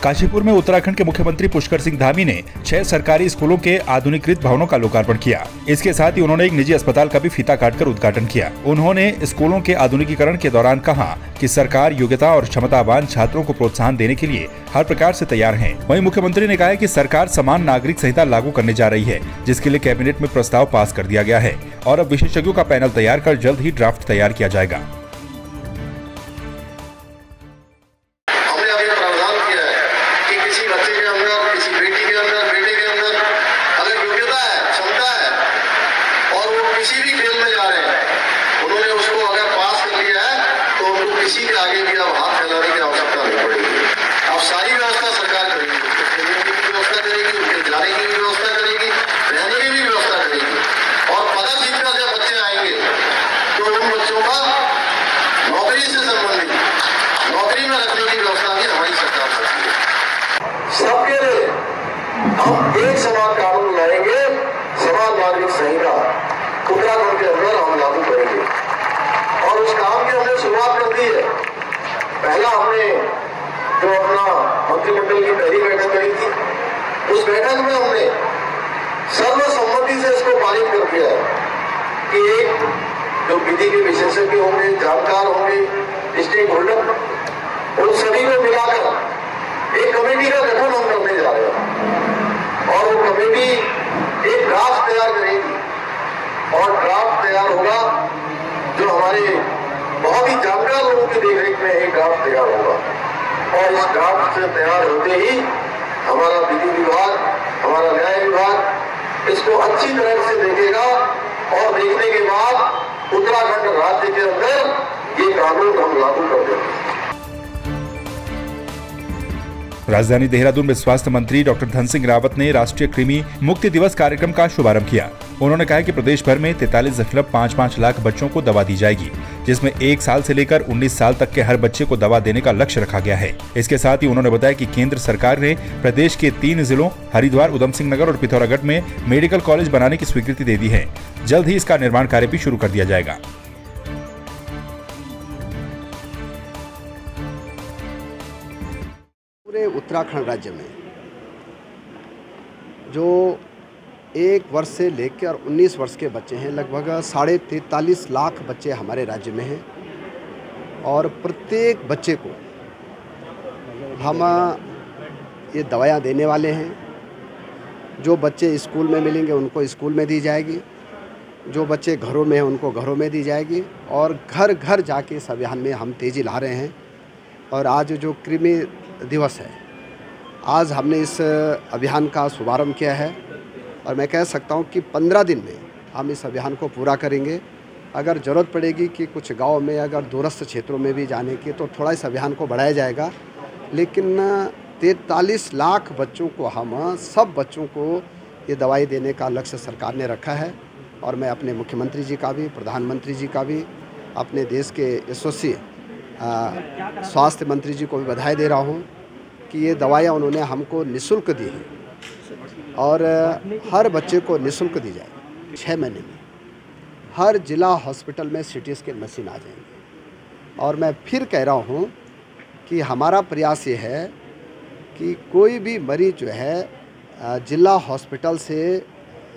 काशीपुर में उत्तराखंड के मुख्यमंत्री पुष्कर सिंह धामी ने 6 सरकारी स्कूलों के आधुनिकृत भवनों का लोकार्पण किया। इसके साथ ही उन्होंने एक निजी अस्पताल का भी फीता काटकर उद्घाटन किया। उन्होंने स्कूलों के आधुनिकीकरण के दौरान कहा कि सरकार योग्यता और क्षमतावान छात्रों को प्रोत्साहन देने के लिए हर प्रकार से तैयार है। वहीं मुख्यमंत्री ने कहा कि सरकार समान नागरिक संहिता लागू करने जा रही है, जिसके लिए कैबिनेट में प्रस्ताव पास कर दिया गया है और अब विशेषज्ञों का पैनल तैयार कर जल्द ही ड्राफ्ट तैयार किया जाएगा। किसी भी खेल में जा रहे हैं, उन्होंने उसको अगर पास कर लिया है तो उनको किसी के आगे भी अब हाथ फैलाने की आवश्यकता नहीं पड़ेगी। अब सारी व्यवस्था सरकार करेगी, खेलने की भी व्यवस्था करेगी, उनके जाने की भी व्यवस्था करेगी, रहने की भी व्यवस्था करेगी। और पदक जीतकर जब बच्चे आएंगे तो उन बच्चों का नौकरी से संबंधित नौकरी में रखने की व्यवस्था भी हमारी सरकार करती है। सबके लिए हम एक समान कानून लाएंगे, समान नागरिक संहिता उत्तराखंड के अंदर हम लागू करेंगे और उस काम की हमने शुरुआत कर दी है। पहला हमने जो अपना मंत्रिमंडल की पहली बैठक करी थी, उस बैठक में हमने सर्वसम्मति से इसको पारित कर दिया है कि एक जो विधि के विशेषज्ञ होंगे, जानकार होंगे, स्टेक होल्डर, उन सभी को मिलाकर एक कमेटी का गठन हम करने जा रहे हैं और वो कमेटी एक ड्राफ्ट तैयार करेगी और ड्राफ्ट तैयार होगा जो हमारे बहुत ही जानकार लोगों की देखरेख में एक ड्राफ्ट तैयार होगा और इस ड्राफ्ट से तैयार होते ही हमारा विधि विभाग, हमारा न्याय विभाग इसको अच्छी तरह से देखेगा और देखने के बाद उत्तराखंड राज्य के अंदर ये कानून हम लागू कर देंगे। राजधानी देहरादून में स्वास्थ्य मंत्री डॉक्टर धन सिंह रावत ने राष्ट्रीय कृमि मुक्ति दिवस कार्यक्रम का शुभारंभ किया। उन्होंने कहा कि प्रदेश भर में 43.55 लाख बच्चों को दवा दी जाएगी, जिसमें 1 साल से लेकर 19 साल तक के हर बच्चे को दवा देने का लक्ष्य रखा गया है। इसके साथ ही उन्होंने बताया कि केंद्र सरकार ने प्रदेश के 3 जिलों हरिद्वार, उधम सिंह नगर और पिथौरागढ़ में मेडिकल कॉलेज बनाने की स्वीकृति दे दी है। जल्द ही इसका निर्माण कार्य भी शुरू कर दिया जाएगा। पूरे उत्तराखंड राज्य में जो 1 वर्ष से लेकर 19 वर्ष के बच्चे हैं, लगभग 43.5 लाख बच्चे हमारे राज्य में हैं और प्रत्येक बच्चे को हम ये दवाइयाँ देने वाले हैं। जो बच्चे स्कूल में मिलेंगे उनको स्कूल में दी जाएगी, जो बच्चे घरों में हैं उनको घरों में दी जाएगी और घर घर जाके इस अभियान में हम तेज़ी ला रहे हैं। और आज जो कृमि दिवस है, आज हमने इस अभियान का शुभारंभ किया है और मैं कह सकता हूं कि 15 दिन में हम इस अभियान को पूरा करेंगे। अगर ज़रूरत पड़ेगी कि कुछ गांव में अगर दूरस्थ क्षेत्रों में भी जाने की तो थोड़ा इस अभियान को बढ़ाया जाएगा, लेकिन 43 लाख बच्चों को हम सब बच्चों को ये दवाई देने का लक्ष्य सरकार ने रखा है। और मैं अपने मुख्यमंत्री जी का भी, प्रधानमंत्री जी का भी, अपने देश के यशस्वी स्वास्थ्य मंत्री जी को भी बधाई दे रहा हूँ कि ये दवाइयाँ उन्होंने हमको निःशुल्क दी हैं और हर बच्चे को निःशुल्क दी जाएगी। 6 महीने में हर जिला हॉस्पिटल में CT स्कैन मशीन आ जाएंगे। और मैं फिर कह रहा हूँ कि हमारा प्रयास ये है कि कोई भी मरीज जो है जिला हॉस्पिटल से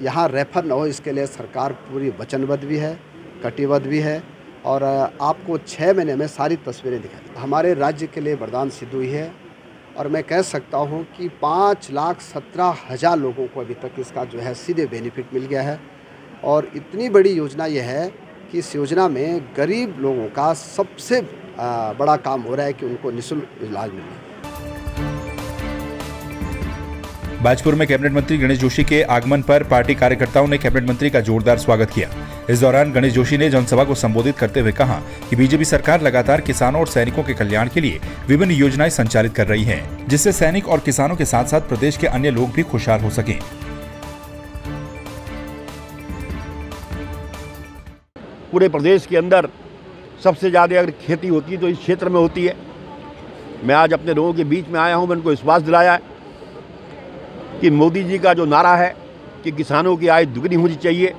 यहाँ रेफर न हो, इसके लिए सरकार पूरी वचनबद्ध भी है, कटिबद्ध भी है और आपको 6 महीने में सारी तस्वीरें दिखाई। हमारे राज्य के लिए वरदान सिद्ध हुई है और मैं कह सकता हूं कि 5,17,000 लोगों को अभी तक इसका जो है सीधे बेनिफिट मिल गया है। और इतनी बड़ी योजना यह है कि इस योजना में गरीब लोगों का सबसे बड़ा काम हो रहा है कि उनको निःशुल्क इलाज मिले। बाजपुर में कैबिनेट मंत्री गणेश जोशी के आगमन पर पार्टी कार्यकर्ताओं ने कैबिनेट मंत्री का जोरदार स्वागत किया। इस दौरान गणेश जोशी ने जनसभा को संबोधित करते हुए कहा कि बीजेपी सरकार लगातार किसानों और सैनिकों के कल्याण के लिए विभिन्न योजनाएं संचालित कर रही है, जिससे सैनिक और किसानों के साथ साथ प्रदेश के अन्य लोग भी खुशहाल हो सकें। पूरे प्रदेश के अंदर सबसे ज़्यादा अगर खेती होती है तो इस क्षेत्र में होती है। मैं आज अपने लोगों के बीच में आया हूं, मैंने उनको विश्वास दिलाया है कि मोदी जी का जो नारा है कि किसानों की आय दुगनी होनी चाहिए,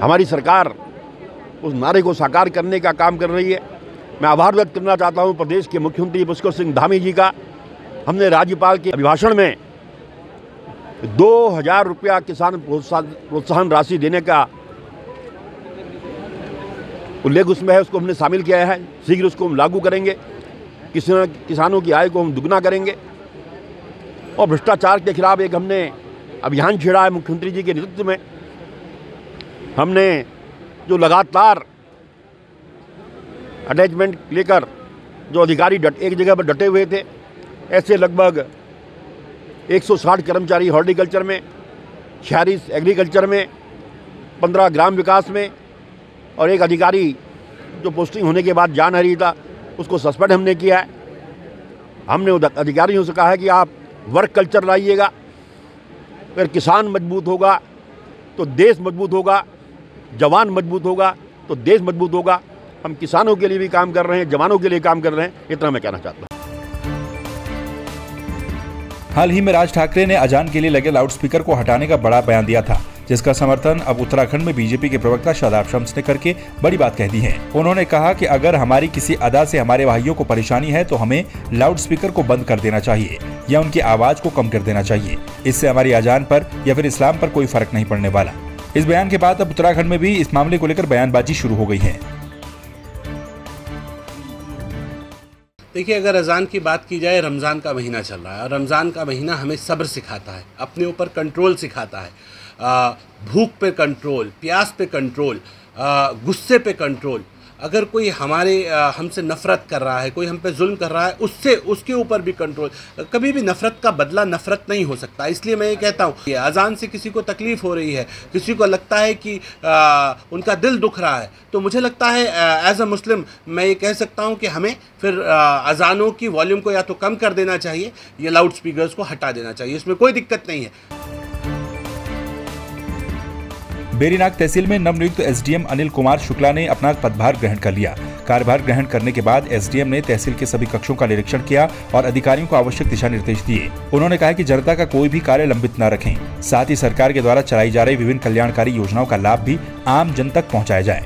हमारी सरकार उस नारे को साकार करने का काम कर रही है। मैं आभार व्यक्त करना चाहता हूं प्रदेश के मुख्यमंत्री पुष्कर सिंह धामी जी का। हमने राज्यपाल के अभिभाषण में 2000 रुपया किसान प्रोत्साहन राशि देने का उल्लेख उसमें है, उसको हमने शामिल किया है। शीघ्र उसको हम लागू करेंगे। किसानों की आय को हम दुगना करेंगे और भ्रष्टाचार के खिलाफ एक हमने अभियान छेड़ा है। मुख्यमंत्री जी के नेतृत्व में हमने जो लगातार अटैचमेंट लेकर जो अधिकारी एक जगह पर डटे हुए थे, ऐसे लगभग 160 कर्मचारी हॉर्टिकल्चर में, 46 एग्रीकल्चर में, 15 ग्राम विकास में और एक अधिकारी जो पोस्टिंग होने के बाद जा नहीं रही था, उसको सस्पेंड हमने किया है। हमने अधिकारियों से कहा है कि आप वर्क कल्चर लाइएगा। अगर किसान मजबूत होगा तो देश मजबूत होगा, जवान मजबूत होगा तो देश मजबूत होगा। हम किसानों के लिए भी काम कर रहे हैं, जवानों के लिए काम कर रहे हैं, इतना मैं कहना चाहता हूँ। हाल ही में राज ठाकरे ने अजान के लिए लगे लाउडस्पीकर को हटाने का बड़ा बयान दिया था, जिसका समर्थन अब उत्तराखंड में बीजेपी के प्रवक्ता शादाब शम्स ने करके बड़ी बात कह दी है। उन्होंने कहा कि अगर हमारी किसी अदा से हमारे भाइयों को परेशानी है तो हमें लाउडस्पीकर को बंद कर देना चाहिए या उनकी आवाज को कम कर देना चाहिए। इससे हमारी अजान पर या फिर इस्लाम पर कोई फर्क नहीं पड़ने वाला। इस बयान के बाद अब उत्तराखंड में भी इस मामले को लेकर बयानबाजी शुरू हो गई है। देखिए, अगर अजान की बात की जाए, रमज़ान का महीना चल रहा है और रमज़ान का महीना हमें सब्र सिखाता है, अपने ऊपर कंट्रोल सिखाता है। भूख पे कंट्रोल, प्यास पे कंट्रोल, गुस्से पे कंट्रोल। अगर कोई हमसे नफ़रत कर रहा है, कोई हम पे जुल्म कर रहा है, उसके ऊपर भी कंट्रोल। कभी भी नफ़रत का बदला नफ़रत नहीं हो सकता। इसलिए मैं ये कहता हूँ कि अजान से किसी को तकलीफ़ हो रही है, किसी को लगता है कि उनका दिल दुख रहा है, तो मुझे लगता है एज अ मुस्लिम मैं ये कह सकता हूँ कि हमें फिर अजानों की वॉल्यूम को या तो कम कर देना चाहिए या लाउड स्पीकर्स को हटा देना चाहिए। इसमें कोई दिक्कत नहीं है। बेरीनाग तहसील में नवनियुक्त एसडीएम अनिल कुमार शुक्ला ने अपना पदभार ग्रहण कर लिया। कार्यभार ग्रहण करने के बाद एसडीएम ने तहसील के सभी कक्षों का निरीक्षण किया और अधिकारियों को आवश्यक दिशा निर्देश दिए। उन्होंने कहा कि जनता का कोई भी कार्य लंबित न रखें, साथ ही सरकार के द्वारा चलाई जा रही विभिन्न कल्याणकारी योजनाओं का लाभ भी आम जन तक पहुँचाया जाए।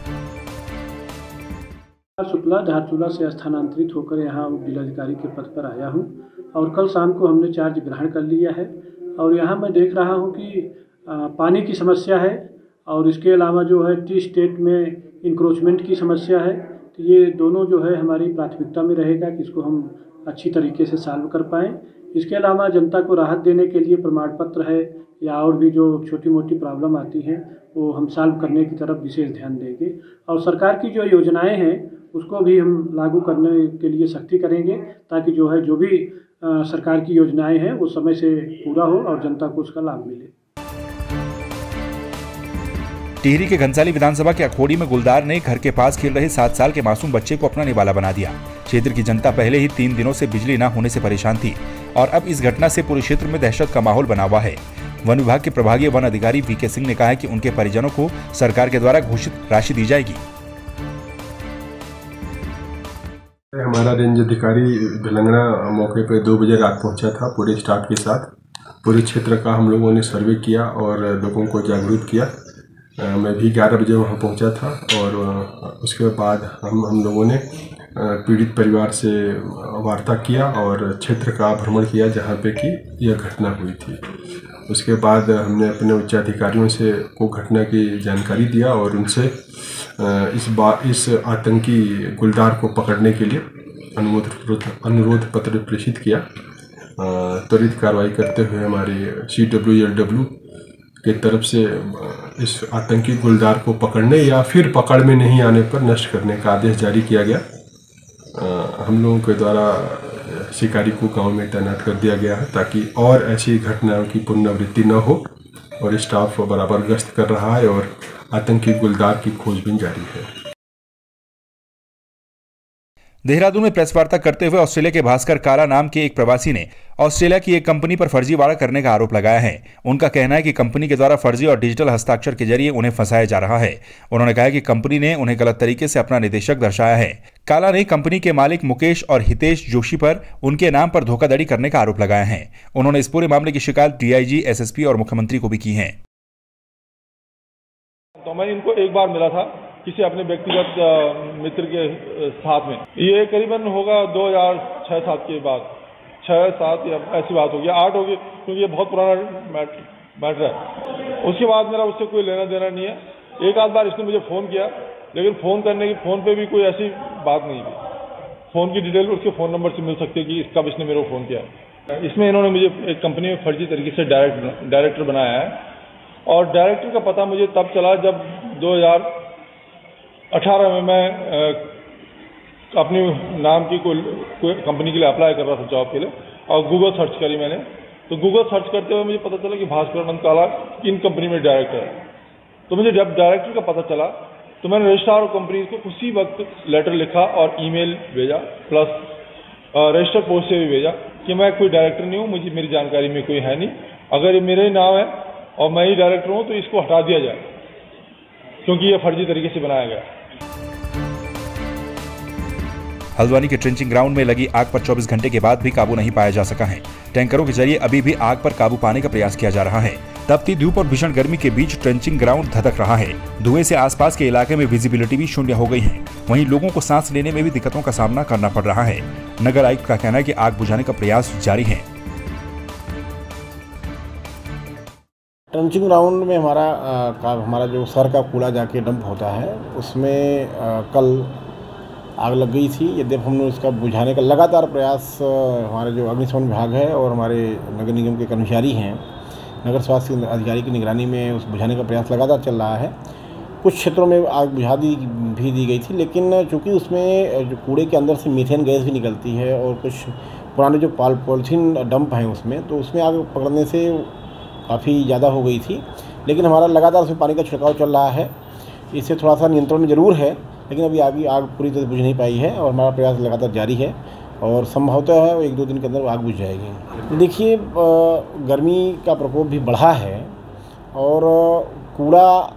शुक्ला धारचूला से स्थानांतरित होकर यहाँ जिलाधिकारी के पद पर आया हूँ और कल शाम को हमने चार्ज ग्रहण कर लिया है। और यहाँ मैं देख रहा हूँ कि पानी की समस्या है और इसके अलावा जो है टी स्टेट में इंक्रोचमेंट की समस्या है। तो ये दोनों जो है हमारी प्राथमिकता में रहेगा कि इसको हम अच्छी तरीके से सॉल्व कर पाएँ। इसके अलावा जनता को राहत देने के लिए प्रमाण पत्र है या और भी जो छोटी मोटी प्रॉब्लम आती हैं वो हम सॉल्व करने की तरफ विशेष ध्यान देंगे। और सरकार की जो योजनाएं हैं उसको भी हम लागू करने के लिए सख्ती करेंगे ताकि जो है जो भी सरकार की योजनाएं हैं वो समय से पूरा हो और जनता को उसका लाभ मिले। टिहरी के घनसाली विधानसभा के अखोड़ी में गुलदार ने घर के पास खेल रहे 7 साल के मासूम बच्चे को अपना निवाला बना दिया। क्षेत्र की जनता पहले ही 3 दिनों से बिजली न होने से परेशान थी और अब इस घटना से पूरे क्षेत्र में दहशत का माहौल बना हुआ है। वन विभाग के प्रभागीय वन अधिकारी वीके सिंह ने कहा है कि उनके परिजनों को सरकार के द्वारा घोषित राशि दी जाएगी। हमारा रेंज अधिकारी भिलंगना मौके पर 2 बजे रात पहुंचा था पूरे स्टाफ के साथ। पूरे क्षेत्र का हम लोगों ने सर्वे किया और लोगों को जागरूक किया। मैं भी 11 बजे वहाँ पहुँचा था और उसके बाद हम लोगों ने पीड़ित परिवार से वार्ता किया और क्षेत्र का भ्रमण किया जहाँ पे कि यह घटना हुई थी। उसके बाद हमने अपने उच्चाधिकारियों से को घटना की जानकारी दिया और उनसे इस आतंकी गुलदार को पकड़ने के लिए अनुरोध पत्र प्रेषित किया। त्वरित कार्रवाई करते हुए हमारी CWLW की तरफ से इस आतंकी गुलदार को पकड़ने या फिर पकड़ में नहीं आने पर नष्ट करने का आदेश जारी किया गया। हम लोगों के द्वारा शिकारी को गांव में तैनात कर दिया गया है ताकि और ऐसी घटनाओं की पुनरावृत्ति न हो और स्टाफ बराबर गश्त कर रहा है और आतंकी गुलदार की खोजबीन जारी है। देहरादून में प्रेस वार्ता करते हुए ऑस्ट्रेलिया के भास्कर काला नाम के एक प्रवासी ने ऑस्ट्रेलिया की एक कंपनी पर फर्जीवाड़ा करने का आरोप लगाया है। उनका कहना है कि कंपनी के द्वारा फर्जी और डिजिटल हस्ताक्षर के जरिए उन्हें फंसाया जा रहा है। उन्होंने कहा कि कंपनी ने उन्हें गलत तरीके से अपना निदेशक दर्शाया है। काला ने कंपनी के मालिक मुकेश और हितेश जोशी पर उनके नाम पर धोखाधड़ी करने का आरोप लगाया है। उन्होंने इस पूरे मामले की शिकायत DIG, SSP और मुख्यमंत्री को भी की है। तो मैं इनको एक बार मिला था किसी अपने व्यक्तिगत मित्र के साथ में। ये करीबन होगा 2006-07 के बाद, 6-7 या ऐसी बात होगी, 8 होगी, क्योंकि ये बहुत पुराना मैटर है। उसके बाद मेरा उससे कोई लेना देना नहीं है। एक आध बार इसने मुझे फ़ोन किया, लेकिन फ़ोन पे भी कोई ऐसी बात नहीं थी। फ़ोन की डिटेल उसके फ़ोन नंबर से मिल सकती है कि कब इसने मेरे को फ़ोन किया। इसमें इन्होंने मुझे एक कंपनी में फर्जी तरीके से डायरेक्टर बनाया है, और डायरेक्टर का पता मुझे तब चला जब 2018 में मैं अपनी नाम की कोई कंपनी के लिए अप्लाई कर रहा था जॉब के लिए, और गूगल सर्च करी मैंने, तो गूगल सर्च करते हुए मुझे पता चला कि भास्कर अनंत काला इन कंपनी में डायरेक्टर है। तो मुझे जब डायरेक्टर का पता चला तो मैंने रजिस्ट्रार ऑफ कंपनीज को उसी वक्त लेटर लिखा और ईमेल भेजा, प्लस रजिस्टर पोस्ट से भी भेजा कि मैं कोई डायरेक्टर नहीं हूँ, मुझे मेरी जानकारी में कोई है नहीं, अगर ये मेरे ही नाम है और मैं ही डायरेक्टर हूँ तो इसको हटा दिया जाए, क्योंकि ये फर्जी तरीके से बनाया गया। हल्द्वानी के ट्रेंचिंग ग्राउंड में लगी आग पर 24 घंटे के बाद भी काबू नहीं पाया जा सका है। टैंकरों के जरिए अभी भी आग पर काबू पाने का प्रयास किया जा रहा है। तपती धूप और भीषण गर्मी के बीच ट्रेंचिंग ग्राउंड धधक रहा है। धुएं से आसपास के इलाके में विजिबिलिटी भी शून्य हो गई है। वहीं लोगों को सांस लेने में भी दिक्कतों का सामना करना पड़ रहा है। नगर आयुक्त का कहना है कि आग बुझाने का प्रयास जारी है। ट्रेंचिंग ग्राउंड में हमारा जो सर का कूड़ा जाके डंप होता है, उसमें कल आग लग गई थी। यद्यप हमने उसका बुझाने का लगातार प्रयास, हमारे जो अग्निशमन विभाग है और हमारे नगर निगम के कर्मचारी हैं, नगर स्वास्थ्य अधिकारी की निगरानी में उस बुझाने का प्रयास लगातार चल रहा है। कुछ क्षेत्रों में आग बुझा दी गई थी, लेकिन चूँकि उसमें जो कूड़े के अंदर से मीथेन गैस भी निकलती है और कुछ पुराने जो पॉलीथीन डंप हैं उसमें, तो उसमें आग पकड़ने से काफ़ी ज़्यादा हो गई थी। लेकिन हमारा लगातार उसमें पानी का छिड़काव चल रहा है, इससे थोड़ा सा नियंत्रण में ज़रूर है, लेकिन अभी आग पूरी तरह बुझ नहीं पाई है और हमारा प्रयास लगातार जारी है और संभवतः है 1-2 दिन के अंदर आग बुझ जाएगी। देखिए, गर्मी का प्रकोप भी बढ़ा है और कूड़ा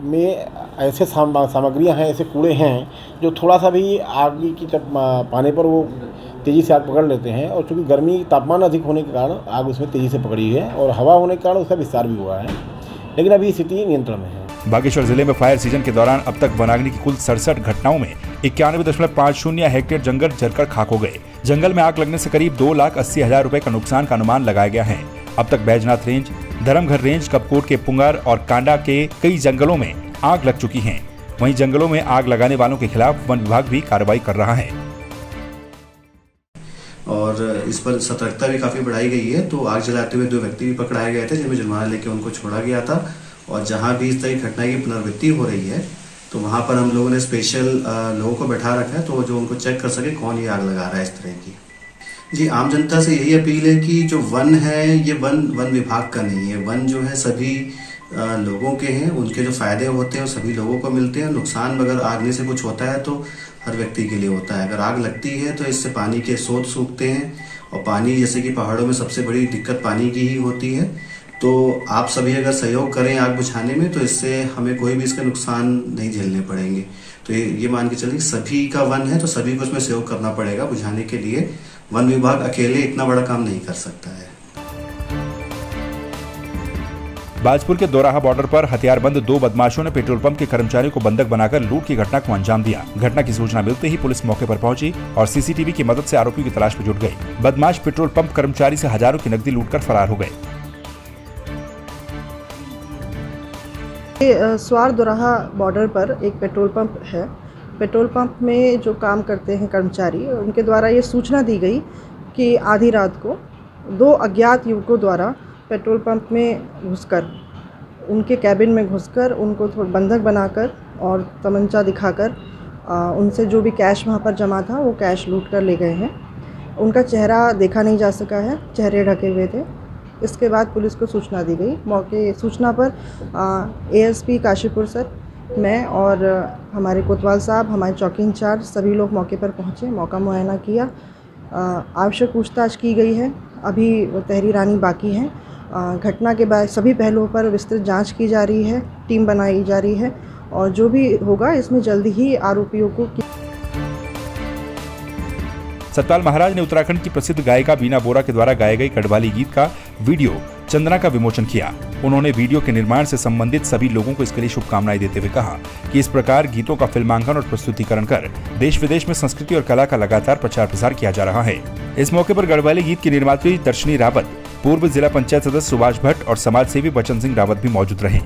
में ऐसे सामग्रियां हैं, ऐसे कूड़े हैं जो थोड़ा सा भी आग की पाने पर वो तेज़ी से आग पकड़ लेते हैं, और चूँकि गर्मी तापमान अधिक होने के कारण आग उसमें तेज़ी से पकड़ी है और हवा होने के कारण उसका विस्तार भी हुआ है, लेकिन अभी स्थिति नियंत्रण में है। बागेश्वर जिले में फायर सीजन के दौरान अब तक वनाग्नि की कुल 67 घटनाओं में 91.50 हेक्टेयर जंगल जलकर खाक हो गए। जंगल में आग लगने से करीब 2,80,000 रुपए का नुकसान का अनुमान लगाया गया है। अब तक बैजनाथ रेंज, धर्मघर रेंज, कपकोट के पुंगार और कांडा के कई जंगलों में आग लग चुकी है। वहीं जंगलों में आग लगाने वालों के खिलाफ वन विभाग भी कार्रवाई कर रहा है और इस पर सतर्कता भी काफी बढ़ाई गई है। तो आग जलाते हुए 2 व्यक्ति भी पकड़ाए गए थे, जिनमें जुर्माना लेके उनको छोड़ा गया था। और जहां भी इस तरह की घटना की पुनरावृत्ति हो रही है, तो वहां पर हम लोगों ने स्पेशल लोगों को बैठा रखा है, तो जो उनको चेक कर सके कौन ये आग लगा रहा है इस तरह की। जी, आम जनता से यही अपील है कि जो वन है ये वन विभाग का नहीं है। वन जो है सभी लोगों के हैं, उनके जो फायदे होते हैं वो सभी लोगों को मिलते हैं। नुकसान अगर आग से कुछ होता है तो हर व्यक्ति के लिए होता है। अगर आग लगती है तो इससे पानी के स्रोत सूखते हैं, और पानी जैसे कि पहाड़ों में सबसे बड़ी दिक्कत पानी की ही होती है। तो आप सभी अगर सहयोग करें आग बुझाने में, तो इससे हमें कोई भी इसका नुकसान नहीं झेलने पड़ेंगे। तो ये मान के चलिए सभी का वन है, तो सभी को इसमें सहयोग करना पड़ेगा बुझाने के लिए। वन विभाग अकेले इतना बड़ा काम नहीं कर सकता है। बाजपुर के दोराहा बॉर्डर पर हथियारबंद 2 बदमाशों ने पेट्रोल पंप के कर्मचारियों को बंधक बनाकर लूट की घटना को अंजाम दिया। घटना की सूचना मिलते ही पुलिस मौके पर पहुंची और सीसीटीवी की मदद से आरोपियों की तलाश में जुट गई। बदमाश पेट्रोल पंप कर्मचारी से हजारों की नकदी लूटकर फरार हो गए। स्वार दोराहा बॉर्डर पर एक पेट्रोल पंप है। पेट्रोल पंप में जो काम करते हैं कर्मचारी, उनके द्वारा ये सूचना दी गई कि आधी रात को 2 अज्ञात युवकों द्वारा पेट्रोल पंप में घुसकर, उनके कैबिन में घुसकर उनको थोड़ा बंधक बनाकर और तमंचा दिखाकर उनसे जो भी कैश वहाँ पर जमा था वो कैश लूट कर ले गए हैं। उनका चेहरा देखा नहीं जा सका है, चेहरे ढके हुए थे। इसके बाद पुलिस को सूचना दी गई। मौके सूचना पर एएसपी काशीपुर सर, मैं और हमारे कोतवाल साहब, हमारे चौकी इंचार्ज, सभी लोग मौके पर पहुँचे, मौका मुआयना किया, आवश्यक पूछताछ की गई है। अभी तहरीरानी बाकी है। घटना के बाद सभी पहलुओं पर विस्तृत जांच की जा रही है, टीम बनाई जा रही है और जो भी होगा इसमें जल्दी ही आरोपियों को। सतपाल महाराज ने उत्तराखंड की प्रसिद्ध गायिका बीना बोरा के द्वारा गाए गए कड़वाली गीत का वीडियो चंदना का विमोचन किया। उन्होंने वीडियो के निर्माण से संबंधित सभी लोगों को इसके लिए शुभकामनाएं देते हुए कहा कि इस प्रकार गीतों का फिल्मांकन और प्रस्तुतिकरण कर देश विदेश में संस्कृति और कला का लगातार प्रचार प्रसार किया जा रहा है। इस मौके पर गढ़वाली गीत की निर्मात्री दर्शनी रावत, पूर्व जिला पंचायत सदस्य सुभाष भट्ट और समाज सेवी बचन सिंह रावत भी मौजूद रहे।